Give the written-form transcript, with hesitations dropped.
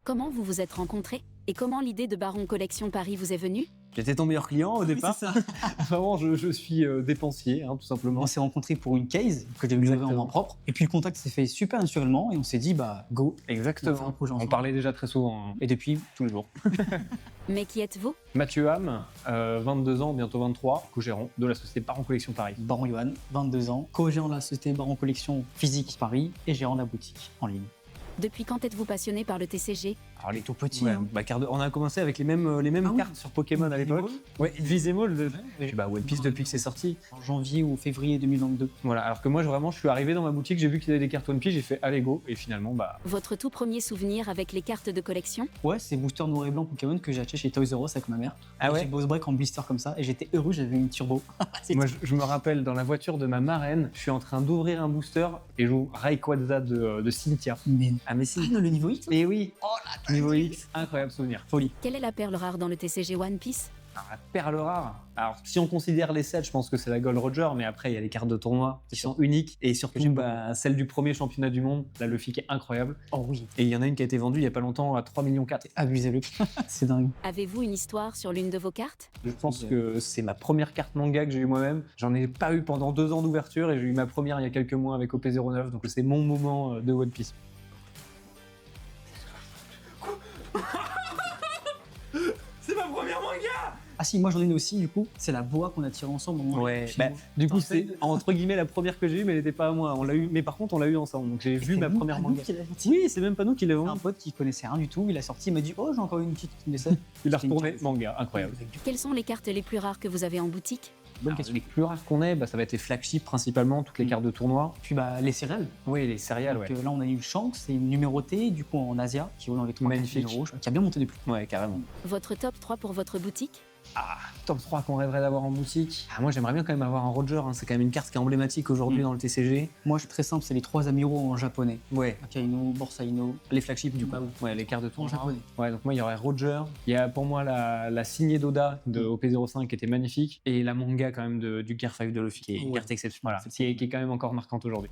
Comment vous vous êtes rencontrés et comment l'idée de Baron Collection Paris vous est venue? J'étais ton meilleur client au départ. c'est ça. Vraiment, je suis dépensier, hein, tout simplement. On s'est rencontrés pour une case que j'ai livrée en Exactement. main propre. Et puis le contact s'est fait super naturellement et on s'est dit, bah, go. Exactement. On va faire un projet On ensemble. parlait déjà très souvent, hein. Et depuis, tous les jours. Mais qui êtes-vous? Mathieu Ham, 22 ans, bientôt 23, co-gérant de la société Baron Collection Paris. Baron Johan, 22 ans, co-gérant de la société Baron Collection physique Paris et gérant de la boutique en ligne. Depuis quand êtes-vous passionné par le TCG? Alors les Tout petit, ouais, hein. on a commencé avec les mêmes Ah oui. cartes sur Pokémon à l'époque. Ouais, Invisible. Ouais. Puis bah One Piece depuis que c'est sorti. En janvier ou février 2022. Voilà, alors que moi je suis arrivé dans ma boutique, j'ai vu qu'il y avait des cartes One Piece, j'ai fait allez go, et finalement bah Votre tout premier souvenir avec les cartes de collection? Ouais, c'est Booster Noir et Blanc Pokémon que j'ai acheté chez Toys R Us avec ma mère. Ah ouais. J'ai Boss Break en blister comme ça et j'étais heureux, j'avais une turbo. C'est Moi tout. je me rappelle dans la voiture de ma marraine, je suis en train d'ouvrir un booster et je joue Rayquaza de Cynthia. Mais... Ah mais si. Ah non, le niveau X. Et oui, Oh là, niveau X, incroyable souvenir. folie. Quelle est la perle rare dans le TCG One Piece? Alors, la perle rare. Alors, si on considère les sets, je pense que c'est la Gold Roger, mais après, il y a les cartes de tournoi qui sont uniques. Et surtout, j'aime celle du premier championnat du monde, la Luffy, qui est incroyable. Oh oui, Et il y en a une qui a été vendue il y a pas longtemps à 3,4 millions. abusez le. C'est dingue. Avez-vous une histoire sur l'une de vos cartes? Je pense que c'est ma première carte manga que j'ai eue moi-même. J'en ai pas eu pendant 2 ans d'ouverture et j'ai eu ma première il y a quelques mois avec OP09. Donc, c'est mon moment de One Piece. C'est ma première manga! Ah si, moi j'en ai une aussi du coup. C'est la boa qu'on a tirée ensemble. au moins. Ouais, Puis bah, moi, du coup, t'en c'est fais- entre guillemets la première que j'ai eue, mais elle n'était pas à moi. On l'a eu, mais par contre, on l'a eu ensemble. Donc, j'ai vu c'est ma nous, première pas nous manga. qui l'avons tirée. Oui, c'est même pas nous qui l'avons. Un pote qui connaissait rien du tout, il a sorti, il m'a dit, oh j'ai encore une petite message. Il a C'était une retourné, carte. manga, incroyable. Quelles sont les cartes les plus rares que vous avez en boutique? Bonne Alors, question. les plus rares qu'on ait, bah, ça va être les flagships principalement, toutes les Mm. cartes de tournoi. Puis bah les céréales. Oui, les céréales, Donc, ouais. là on a eu Shanks, c'est une numérotée du coup en Asia qui roule dans les 3 Magnifique. euros, qui a bien monté depuis. Ouais, carrément. Votre top 3 pour votre boutique? Top 3 qu'on rêverait d'avoir en boutique. Ah, moi, j'aimerais bien quand même avoir un Roger. Hein. C'est quand même une carte qui est emblématique aujourd'hui dans le TCG. Moi je suis très simple, c'est les 3 amiraux en japonais. Ouais. Akainu, Borsaino, les flagships du coup. Ouais, les cartes de En tournoi. japonais. Ouais, donc moi, il y aurait Roger. Il y a pour moi la signée d'Oda de OP05 qui était magnifique. Et la manga quand même du Gear 5 de Luffy, qui est une Ouais. carte exceptionnelle. Voilà, qui est quand même encore marquante aujourd'hui.